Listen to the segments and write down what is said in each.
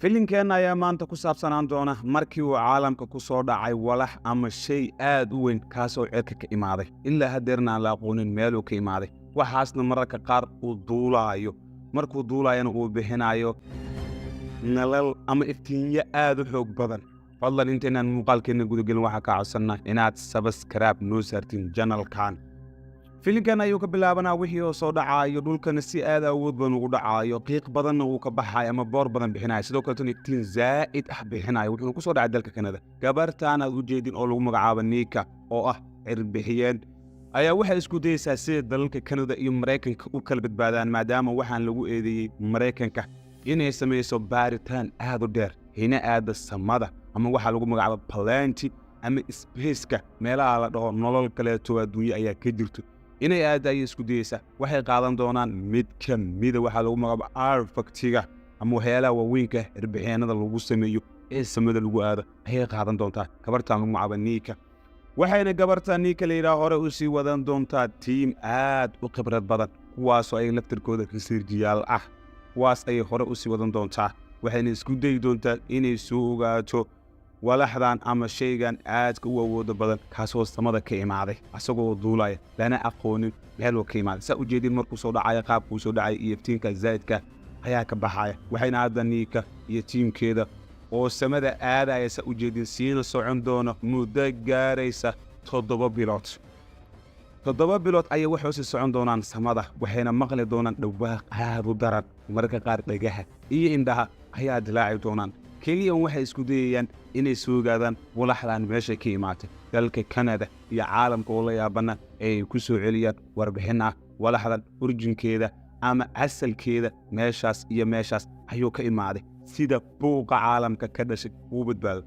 filimkeena ayaa maanta ku saabsanaan doona markii uu caalamka ku soo dhacay walax ama shay aad u weyn kaasoo cirka ka imaaday ilaa hadeerna aan la aqoonin meeluu ka imaaday waxaasna mararka qaar uu duulaayo markuu duulaayana uu bixinayo nalal ama iftiinyo aad u xoog badan fadlan intaynaan muuqaalkeena gudagelin waxaa ka codsanaa inaad subscribe noo saartiin channelkan filimkan ayuu ka bilaabanaa wixii oo soo dhacaayo dhulkana si aad awood badan ugu dhacaayo qiiq badanna uu ka baxayo ama boor badan bixinayo sidoo kale tan iftiin zaa'id ah bixinayo wuxuu ku soo dhacay dalka Kanada gabartaan aad u jeedin oo lagu magacaabo Nika oo ah cirbixiyeen ayaa waxay isku dayaysaa sida dalalka Kanada iyo Mareykanka u kala badbaadaan maadaama waxaan lagu eedeeyay Mareykanka inay sameeyso baaritaan aad u dheer hina aad samada ama waxa lagu magacaabo planeti ama space-ka meelaha la dhaho nolol kale oo adduunyo ayaa ka jirto inay aad ay isku dayaysaa waxay qaadan doonaan mid ka mid waxa lagu magacaabo artifactiga ama waxyaalaha waaweynka cirbixinada lagu sameeyo ee samada lagu aado ayay qaadan doontaa gabartaan lagu magacaabo Nika waxayna gabartaan Nika leeyahay hore u sii wadan doontaa team aad u khibrad badan kuwaas oo ay laftirkooda researchiyaal ah kuwaas ay hore u sii wadan doontaa waxayna isku dayi doontaa inay soo ogaato walaxdan ama shaygan aadka u awoodo badan kaasoo samada ka imaaday asagoo duulaya lana aqoonin meel uu ka imaaday saa u jeedin markuu soo dhacay qaabkuu soo dhacay iyo iftiinka zaidka ayaa ka baxaya waxayna hadda Nika iyo tiimkeeda oo samada aadaya saa u jeedin siina socon doona muddo gaaraysa 7 bilood 7 bilood ayay waxay sii socon doonaan samada waxayna maqli doonaan dhawaaq aad u daran marka qaar dhagaha iyo indhaha ayaa dilaaci doonaan kaliya waxay isku dayayaan inay soo gaadaan walaxdan meesha ka imaatay dalka Kanada iyo caalamka oo la yaabana ay ku soo celiyaan warbixin ah walaxdan origin-keeda ama asalkeeda meeshaas iyo meeshaas ayuu ka imaaday sida buuqa caalamka ka dhashay uu badbaado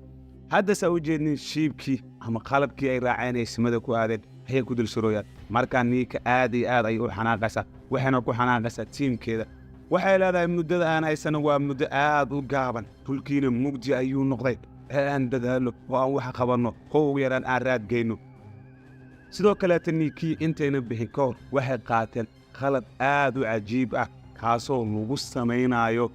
hadda saa u jeedin shiibkii ama qalabkii ay raaceen ay samada ku aadeen ayay ku dilsarooyaan markaa Nika aad iyo aad ay u xanaaqaysaa waxayna ku xanaaqaysaa tiimkeeda waxay leedahay muddada aan haysano waa muddo aad u gaaban dhulkiina mugdi ayuu noqday aan dadaalo oo aan wax qabanno oo yaraan aan raad geyno sidoo kale Nika intayna bixin ka hor waxay qaateen qalab aad u cajiib ah kaasoo lagu samaynayo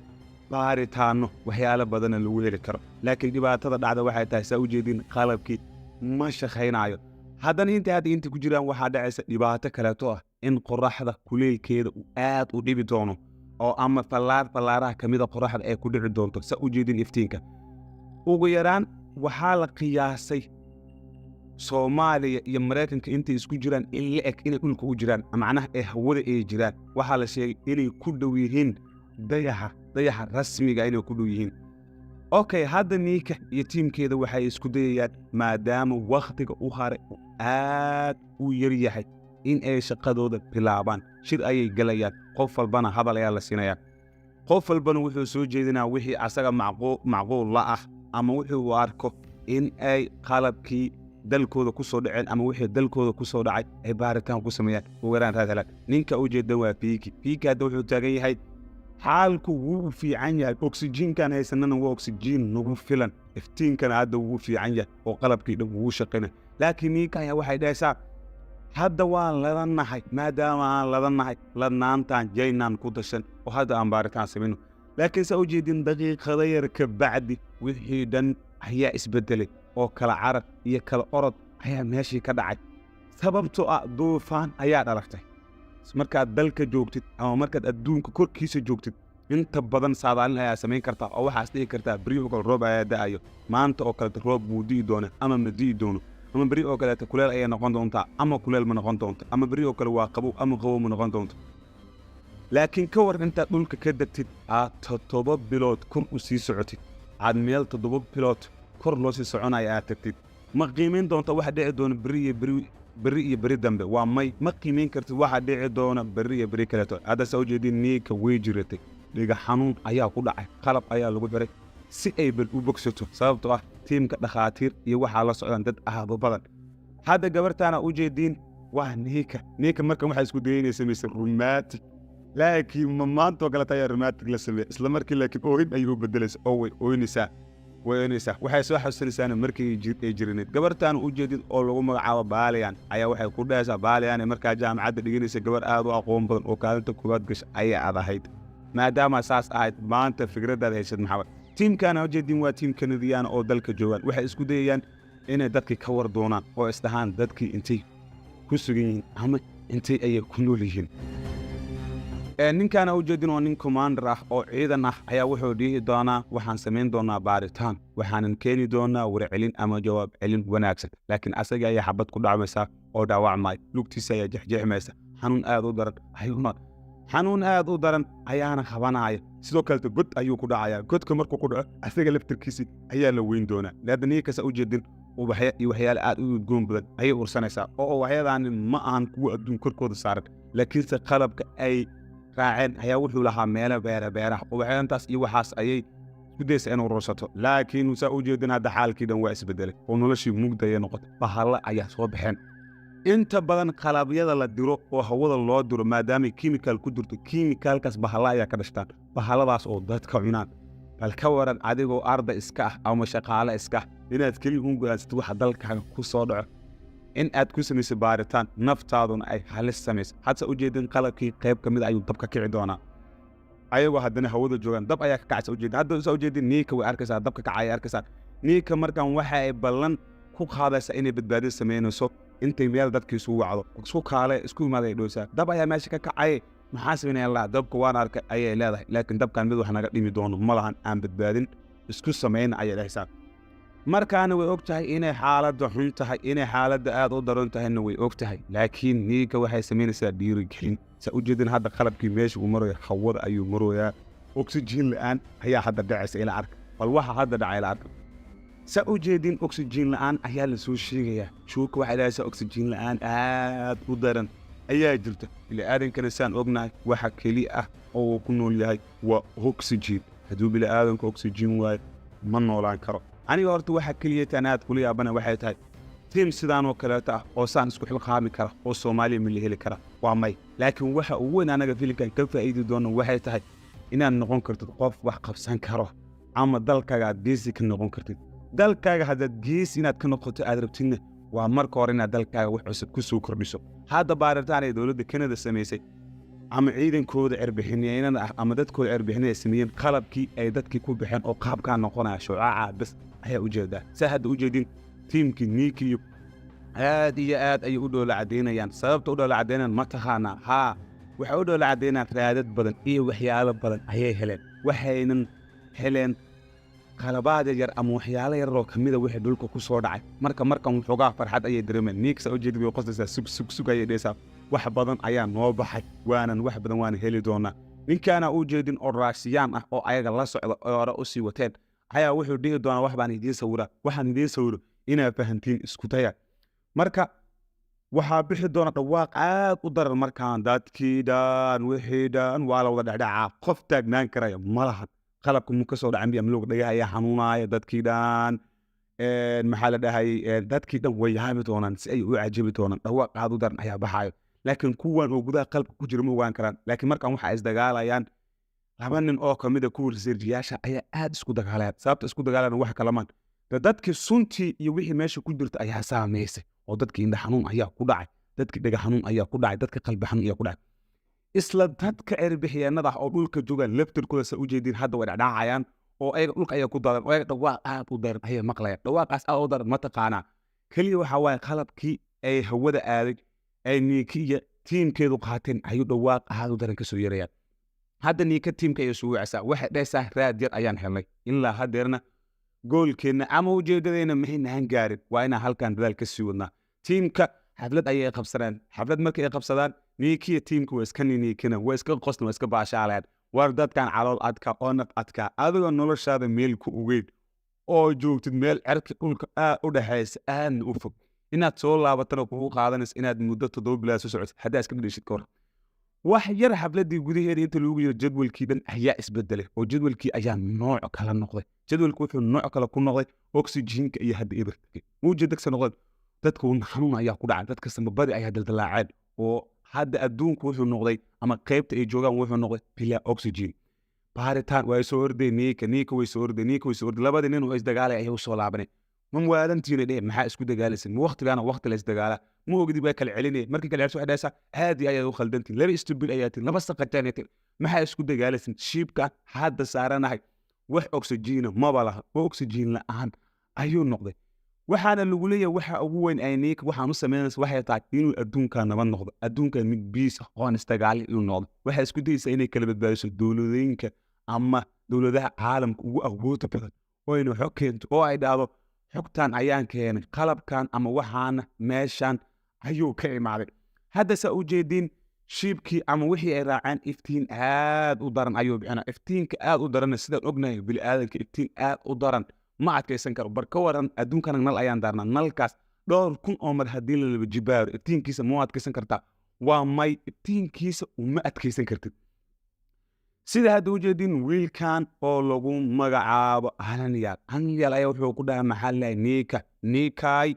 baaritaano waxyaalo badan lagu heli karo laakiin dhibaatada dhacda waxay tahay saa u jeedin qalabkii ma shaqaynayo haddana inta ku jiraan waxaa dhacaysa dhibaato kaleeto ah in qoraxda kuleelkeeda uu aad u dhibi doono oo ama fallaaraha kamida qoraxda ay ku dhici doonto saa u jeedin iftiinka ugu yaraan waxaa la qiyaasay Soomaaliya iyo Mareykanka intay isku jiraan in la eg inay dhulka u jiraan macnaha ee hawada ay jiraan waxaa la sheegay inay ku dhow yihiin dayaxa rasmiga inay ku dhow yihiin okay hadda Nika iyo tiimkeeda waxay isku dayayaan maadaama waqtiga u haray aad u yar yahay in ay shaqadooda bilaabaan shir ayay galayaan qof walbana hadal ayaa la siinayaa qof walbana wuxuu soo jeedinaa wixii asaga macquul la ah ama wuxuu arko in ay qalabkii dalkooda ku soo dhaceen ama wixii dalkooda ku soo dhacay ay baaritaan ku sameeyaan ugu yaraan raad helaan ninka u jeedan waa Piki hadda wuxuu taagan yahay xaalku wuu fiican yahay oxygen-kan haysanana waa oxygen nagu filan iftiinkana hadda wuu fiican yahay oo qalabkii dhan wuu shaqeynaa laakiin Nika ayaa waxay dhahaysaa hadda waan ladanahay maadaama aan ladanahay ladnaantaan jaynaan ku dashan oo hadda aan baaritaan samayno laakiin saa u jeedin daqiiqada yar ka bacdi wixii dhan ayaa isbedelay oo kala carab iyo kala orod ayaa meeshii ka dhacay sababtoo ah duufaan ayaa dhalatay markaad dalka joogtid ama markaad adduunka korkiisa joogtid inta badan saadaalin ayaa samayn kartaa oo waxaas dhihi kartaa beri oo kale roob ayaa da'ayo maanta oo kale roob muu di'i doona ama ma di'i doono ama beri oo kale kuleel ayaa noqon doontaa ama kuleel ma noqon doonto ama beri oo kale waa qabow ama qabow ma noqon doonto laakiin ka war intaad dhulka ka degtid aad 7 bilood kor u sii socotid aad meel 7 bilood kor loo sii soconaya aad tagtid ma qiimeyn doonta waxa dhici doona beri iyo beri dambe waa may ma qiimeyn kartid waxa dhici doona beri iyo beri kaleeto hadda saa u jeedin Nika way jiratay dhiga xanuun ayaa ku dhacay qalab ayaa lagu xiray si ay bal u bogsato sababtoo ah tiimka dhakhaatiir iyo waxaa la socdaan dad aad u badan hadda gabartaana u jeedin waa Nika markan waxay isku dayaynaysaa mise romantic laakiin maanta oo kale tayaa romantic la sameeyay isla markii laakiin oohin ayuu bedelaysaa oo way ooynaysaa waxay soo xasuusinaysaa markii ay jirneed gabartaan u jeedid oo lagu magacaabo Baaliyan ayaa waxay ku dhahaysaa Baaliyan markaa jaamacadda dhiganaysa gabar aad u aqoon badan oo kaalinta koowaad gashay ayaa ahayd maadaama saas ahayd maanta fikradaad haysad maxamed tiimkaana ujeedin waa tiim kanadiyaan oo dalka joogaan waxay isku dayayaan inay dadkii ka war doonaan oo isdhahaan dadkii intay ku sugan yihiin ama intay ayay ku nool yihiin ninkaana ujeedin oo nin commander ah oo ciidan ah ayaa wuxuu dhihi doonaa waxaan samayn doonaa baaritaan waxaanan keeni doonaa warcelin ama jawaab celin wanaagsan laakiin asaga ayaa xabad ku dhacmaysa oo dhaawacmay lugtiisa ayaa jexjeexmaysa xanuun aad u daran ayaana qabanaya sidoo kale god ayuu ku dhacayaa godka markuu ku dhaco asaga laftirkiisa ayaa la weyn doonaa laadanii kasa ujeedin waxyaale aad u udgoon badan ayay ursanaysaa oo waxyaadaani ma ahan kuwa adduun korkooda saaran laakiinse qalabka ay raaceen ayaa wuxuu lahaa meelo beeraha oo waxyaantaas iyo waxaas ayay isku daysa inuu urursato laakiin saa u jeedin hadda xaalkii dhan waa isbedelay oo noloshii mugda ayay noqotay bahalla ayaa soo baxeen inta badan qalabyada la diro oo hawada loo diro maadaamay kiimikaal ku jirto kiimikaalkaas bahalla ayaa ka dhashtaan bahalladaas oo dadka cunaan bal ka waran adigoo arday iska ah ama shaqaale iska ah inaad keliya u go'aansatid waxa dalkaaga ku soo dhaco in aad ku samayso baaritaan naftaaduna ay halis samayso hadda ujeedin qalabkii qayb ka mid ayuu dabka kici doonaa ayagoo haddana hawada joogaan dab ayaa ka kacaysa ujeedin hadda saa ujeedin niika way arkaysaa dabka kacaya arkaysaa niika markaan waxa ay ballan ku qaadaysaa inay badbaadin samaynayso intay meel dadkii isugu wacdo isku imaaday dhoosaa dab ayaa meesha ka kacay maxaa samaynaya laa dabka waan arkay ayay leedahay laakiin dabkan mid wax naga dhimi doono ma lahan aan badbaadin isku samayna ayay dhahaysaa markaana way og tahay inay xaaladda xun tahay inay xaaladda aad u daran tahayna way og tahay laakiin niika waxay samaynaysaa dhiirigelin saa u jeedin hadda qalabkii meesha uu marayo hawada ayuu maroyaa oksijiin la'aan ayaa hadda dhacaysa ila arka bal waxa hadda dhacay ila arka saa u jeedin oksijiin la'aan ayaa la soo sheegayaa shuuka waxay dhahaysaa oksijiin la'aan aad u daran ayaa jirta bini'aadankana saan ognahay waxa keliya ah oo uu ku nool yahay waa oksijiin hadduu bini'aadanku oksijiin waayo ma noolaan karo aniga horta waxa keliya tanaad kula yaabana waxay tahay tiim sidaanoo kaleeto ah oo saan isku xilqaami kara oo Soomaaliya ma la heli kara waa may laakiin waxa ugu weyn anaga filimkan ka faa'iidi doono waxay tahay inaad noqon kartid qof wax qabsan karo ama dalkaaga aad geesi ka noqon kartid dalkaaga haddaad geesi inaad ka noqoto aad rabtidna waa marka hore inaad dalkaaga wax cusub ku soo kordhiso hadda baaritaan ay dowladda Canada samaysay ama ciidankooda cirbixineynada ah ama dadkooda cirbixineey sameeyeen qalabkii ay dadkii ku bixeen oo qaabka noqonaya shucaaca bas ayaa u jeedaa saa hadda u jeedin tiimkii niikiyo aad iyo aad ay u dhoola cadeynayaan sababta u dhoola cadeynayaan ma taqaanaa haa waxay u dhoola cadeynayaan raadad badan iyo waxyaalo badan ayay heleen waxaynan heleen qalabaad yar ama waxyaalo yar oo kamida wixii dhulka ku soo dhacay markan wuxuugaa farxad ayay dareemeen niiksa u jeedin way qoslaysaa sug ayay dheesaa wax badan ayaa noo baxay wax badan waan heli doonaa ninkaana u jeedin oo raashiyaan ah oo ayaga la socda oo hore u sii wateen ayaa wuxuu dhihi doonaa waxaan idiin sawiro inaa fahantiin isku daya marka waxaa bixi doona dhawaaq aad u daran markaan dadkii dhan wixii dhan waa la wada dhexdhacaa qof taagnaan karaya ma lahan qalabka mu ka soo dhacan biya malowga dhagaha ayaa xanuunaya dadkii dhan maxaa la dhahay dadkii dhan way yaabi doonaan si ay u cajabi doonaan dhawaaq aad u daran ayaa baxayo laakiin kuwan oo gudaha qalbka ku jira ma ogaan karaan laakiin markaan waxa isdagaalayaan laba nin oo kamid ah kuwa researchiyaasha ayaa aad isku dagaalayaan sababta isku dagaalayaan wax kalamaan dadkii suntii iyo wixii meesha ku jirta ayaa saameysay oo dadkii indha xanuun ayaa ku dhacay dadkii dhaga xanuun ayaa ku dhacay dadkii qalbi xanuun ayaa ku dhacay isla dadka cirbixiyeennada oo dhulka joogaan laftirkooda sa u jeedin hadda way dhacayaan oo ayaga dhulka ayaa ku daadan oo ayaga dhawaaq aad u daran ayay maqlayaan dhawaaqaas aad u daran ma taqaanaa keliya waxaa waaye qalabkii ay hawada aaday ay niiki iyo tiimkeedu qaateen ayuu dhawaaq aad u daran ka soo yarayaan hadda niika tiimka ayay soo wacaysaa waxay dhahaysaa raad yar ayaan helnay ilaa haddeerna goolkeenna ama ujeedadeena maxaynahan gaarin waa inaan halkan dadaal ka sii wadnaa tiimka xaflad ayay qabsaneen xaflad markay ay qabsadaan niikiya tiimka waa iska niikina waa iska qosna waa iska baashaalayaan war dadkan calool adka oo naf adka adigoo noloshaada meel ku ogeyn oo joogtid meel cerka dhulka aad u dhaxaysa aadna u fog inaad soo laabatana kugu qaadanaysa inaad muddo 7 bilood soo socotid haddaa iska dhishid ka hor wax yar xafladii gudaheeda inta lagu yiro jadwalkii dhan ayaa isbedelay oo jadwalkii ayaa nooc kala noqday jadwalku wuxuu nooc kala ku noqday oksijiinka iyo hadda ibarka muujeedagsa noqday dadka xanuun ayaa ku dhacay dadka samabadi ayaa daldalaaceen oo hadda adduunku wuxuu noqday ama qaybta ay joogaan wuxuu noqday bilaa oksijiin baaritaan way soo orday niika way soo orday labadii nin oo isdagaalay ayay u soo laabanay ma waalantiina dheh maxaa isku dagaalaysan ma waqtigaana waqti la isdagaala ma ogdi baa kala celinaya markii kala celiso waxay dhahaysaa aad iyo ayaad u khaldantiin laba stupid ayaa tin laba saqataan ayaa tin maxaa isku dagaalaysan shiibkan hadda saaranahay wax oxygen maba laha oo oxygen la'aan ayuu noqday waxaana lagu leeyahay waxa ugu weyn ay niik waxaan u sameynaysaa waxay tahay inuu adduunka nabad noqdo adduunka mid biis ah oo isdagaal inuu noqdo waxay isku dayaysaa inay kala badbaadiso dowladooyinka ama dowladaha caalamka ugu awoodda badan oo inuu xog keento oo ay dhahdo xogtan ayaan keenay qalabkan ama waxaana meeshan ayuu ka imaaday hadda saa u jeedin shiibkii ama wixii ay raaceen iftiin aad u daran ayuu bixinaa iftiinka aad u daran sidaan ognahay bini'aadanka iftiin aad u daran ma adkaysan karo bar ka waran adduunkana nal ayaan daarnaa nalkaas dhowr kun oo mar haddii la laba jibaaro iftiinkiisa ma adkaysan kartaa waa may iftiinkiisa uma adkaysan kartid sida hadda u jeedin wiilkan oo lagu magacaabo Ananiyaal ayaa wuxuu ku dhahay maxaa la niikay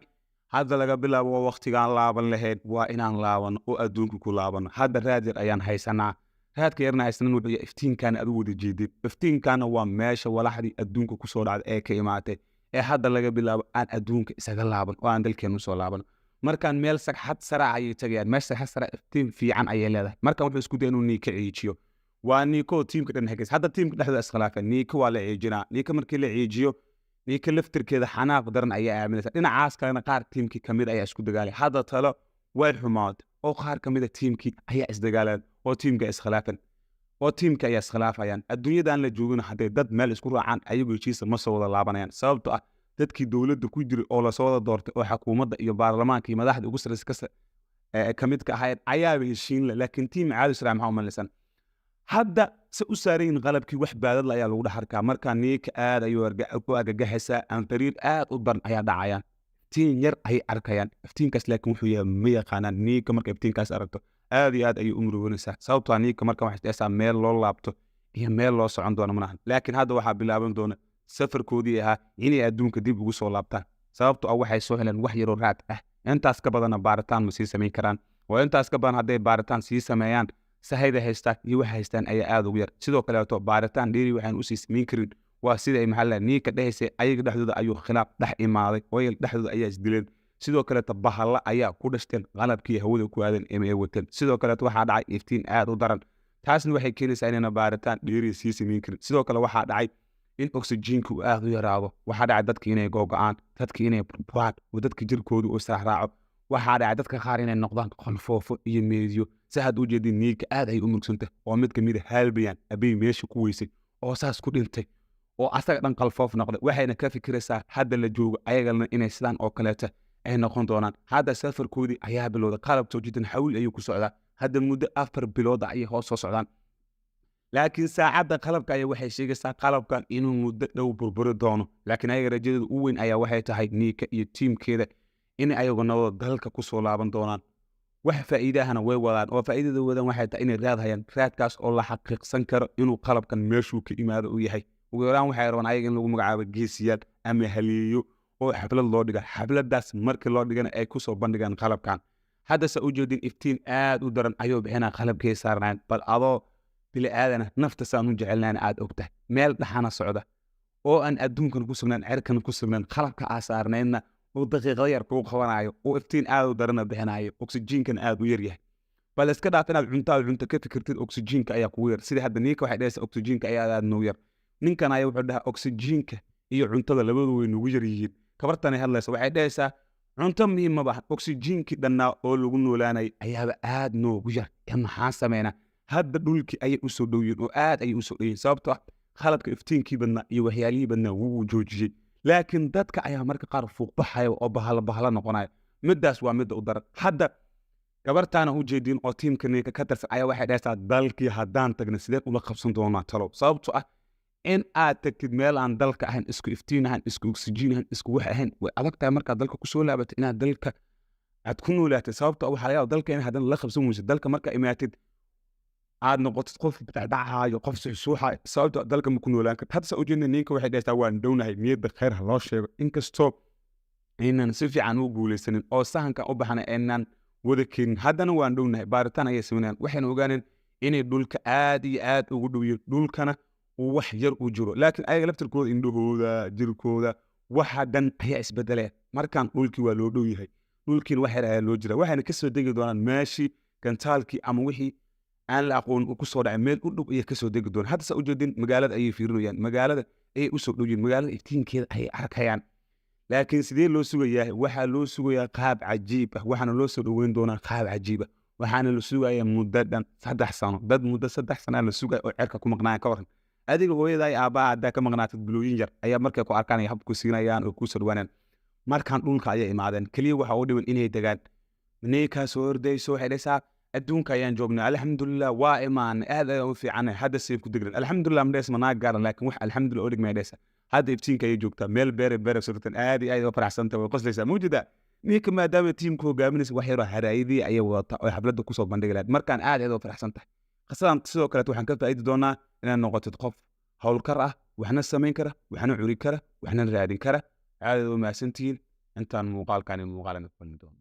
hadda laga bilaabo waa waqtigaan laaban lahayd waa inaan laabano oo adduunka ku laabano hadda raad yar ayaan haysanaa raadka yarna haysanan wuxuu yahay iftiinkan aad u wada jeedin iftiinkana waa meesha walaxdii adduunka ku soo dhacday ee ka imaatay ee hadda laga bilaabo aan adduunka isaga laaban oo aan dalkeenu soo laabano markaan meel sagxad sare ayay tagayaan meesha sagxad sare iftiin fiican ayay leedahay markaan wuxuu isku dayay inuu niika ciijiyo waa niiko tiimka dhan hagays hadda tiimka dhexdooda iskhilaafeen niika waa la ciijinaa niika markii la ciijiyo niika laftirkeeda xanaaq daran ayaa aaminaysa dhinacaas kalena qaar tiimkii kamid ayaa isku dagaalay hadda talo way xumaatay oo qaar kamid a tiimkii ayaa isdagaaleen oo tiimka iskhilaafeen oo tiimka ayaa iskhilaafayaan adduunyadan la joogina hadday dad meel isku raacaan ayagoo heshiisa ma soo wada laabanayaan sababtoo ah dadkii dowladda ku jiray oo lasoo wada doortay oo xukuumadda iyo baarlamaanka iyo madaxda ugu sarreysa ka mid ka ahayd ayaaba heshiin leh laakiin tiim caadi israac maxaa u malaysan hadda se u saarayin qalabkii wax baadadla ayaa lagu dhex arkaa markaa niika aad ayuu ku argagaxaysaa anfariir aad u daran ayaa dhacayaan iftiin yar ayay arkayaan iftiinkaas laakiin wuxuu yahay ma yaqaanaan niika marka iftiinkaas aragto aad iyo aad ayay u muruganaysaa sababtoo niika marka waxay dhahaysaa meel loo laabto iyo meel loo socon doono manahan laakiin hadda waxaa bilaaban doona safarkoodii ahaa inay adduunka dib ugu soo laabtaan sababtoo ah waxay soo heleen wax yaroo raad ah intaas ka badanna baaritaan ma sii samayn karaan oo intaas ka badan hadday baaritaan sii sameeyaan sahayda haystaan iyo wax haystaan ayaa aad ugu yar sidoo kaleeto baaritaan dheeri waxaan usii samayn karin waa sida ay maxaa niika dhahaysay ayaga dhexdooda ayuu khilaaf dhex imaaday wayl dhexdooda ayaa isdileen sidoo kaleeto bahalla ayaa ku dhashteen qalabkii hawada ku aadan ee wateen sidoo kaleeto waxaa dhacay iftiin aad u daran taasna waxay keenaysaa inayna baaritaan dheeri sii samayn karin sidoo kale waxaa dhacay in oxygenka uu aad u yaraado waxaa dhacay dadka inay googo'aan dadka inay burburaan oo dadka jirkooda uu israacraaco waxaa dhacay dadka qaar inay noqdaan qolfoofo iyo meediyo si had u jeedin niika aad ay u mugsantay oo mid kamid a halbayan abay meesha ku weysay oo saas ku dhintay oo asaga dhan qalfoof noqday waxayna ka fikiraysaa hadda la joogo ayagalna inay sidaan oo kaleeta ay noqon doonaan hadda safarkoodii ayaa bilowday qalab soo jidan xawil ayuu ku socdaa hadda muddo 4 bilood ayay hoos soo socdaan laakiin saacadda qalabka ayaa waxay sheegaysaa qalabkan inuu muddo dhow burburi doono laakiin ayaga rajadeedu u weyn ayaa waxay tahay niika iyo tiimkeeda in ayagu nabada dalka ku soo laaban doonaan wax faa'iidahana way wadaan oo faa'iidada wadan waxay tahay inay raad hayaan raadkaas oo la xaqiiqsan karo inuu qalabkan meeshuu ka imaado uu yahay ugu yaraan waxay rabaan ayaga in lagu magacaabo geesiyaal ama haliyeeyo oo xaflad loo dhiga xafladaas markii loo dhigana ay kusoo bandhigaan qalabkan haddase u jeedin iftiin aad u daran ayuu bixinaa qalabkay saarnayn bal adoo bili aadana nafta saan u jecelnaana aad ogtahay meel dhaxana socda oo aan adduunkan ku sugnaan cerkan ku sugnaan qalabka aa saarnaydna oo daqiiqada yar kuu qabanayo oo iftiin aad u darana bixinayo oxygenkan aad u yar yahay bal iska dhaaf inaad cunto ka fikirtid oxygenka ayaa kugu yar sida hadda niinka waxay dhahaysaa oxygenka ayaa aad nugu yar ninkan ayaa wuxuu dhahaa oxygenka iyo cuntada labadu way nugu yar yihiin kabartanay hadlaysa waxay dhahaysaa cunto muhiim ma bahan oxygenkii dhannaa oo lagu noolaanayay ayaaba aad noogu yar ee maxaan sameynaa hadda dhulkii ayay u soo dhow yihiin oo aad ayay u soo dhow yihiin sababtoo ah qalabka iftiinkii badnaa iyo waxyaalihii badnaa wuu joojiyey laakiin dadka ayaa marka qaar fuuqbaxaya oo bahalo noqonaya middaas waa midda u daran hadda gabartaana u jeedin oo tiimka ninka ka tirsan ayaa waxay dhahaysaa dalkii haddaan tagna sideen ula qabsan doonaa talow sababtoo ah in aad tagtid meel aan dalka ahayn isku iftiin ahayn isku oxygen ahayn isku wax ahayn way adag tahay markaad dalka kusoo laabatid inaad dalka aad ku noolaatid sababtoo ah waxaa laga yaaba dalka in haddana la qabsan weysid dalka markaa imaatid aad noqotid qof dhacdhacaayo qof suuxsuuxaayo sababtoo dalka ma ku noolaan kartid hadda saa u jeedna ninka waxay dhahaysaa waan dhownahay niyadda khayr ha loo sheego inkastoo aynan si fiican u guulaysanin oo sahankan u baxna aynaan wada keenin haddana waan dhownahay baaritaan ayay sameynayaan waxayna ogaaneen inay dhulka aad iyo aad ugu dhow yihiin dhulkana uu wax yar u jiro laakiin ayaga laftirkooda indhahooda jirkooda waxa dhan ayaa isbedeleen markaan dhulkii waa loo dhow yahay dhulkiina wax yar ayaa loo jira waxayna ka soo degi doonaan meeshii gantaalkii ama wixii aan la aqoon uu ku soo dhacay meel u dhow ayay ka soo degi doonaan hadda saa u jeedin magaalada ayay fiirinayaan magaalada ayay u soo dhow yihiin magaalada iftiinkeeda ayay arkayaan laakiin sidee loo sugayaa waxaa loo sugayaa qaab cajiib ah waxaana loo soo dhoweyn doonaa qaab cajiib ah waxaana la sugayaa muddo dhan 3 sano dad muddo 3 sano la sugaya oo cirka ku maqnaan ka waran adiga hooyada ay aabbaha haddaa ka maqnaatid bilooyin yar ayaa markay ku arkaan ay hab ku siinayaan oo ku soo dhawaanaan markaan dhulka ayay imaadeen kaliya waxa u dhiman inay degaan neekaa soo ordayso waxay dhaysaa adduunka ayaan joognaa alxamdulilah waa imaanay aad ayaan u fiicanay hadda say ku degran alxamdulilah ma dheesma naa gaaran laakiin wax alxamdulilah oo dhigmay dhaysa hadda iftiinka ayay joogtaa meel beere surtan aad iyo aad u faraxsanta way qoslaysaa mawjida ninka maadaama tiimku hogaaminaysa wax yaroo haraayadii ayay wadata oo xafladda kusoo bandhigi lahayd markaan aad u faraxsan tahay qasadan sidoo kale waxaan ka faa'iidi doonaa inaad noqotid qof howlkar ah waxna samayn kara waxna curi kara waxna raadin kara aad u mahadsantihiin intaan muuqaalkan muuqaalana kulmi doono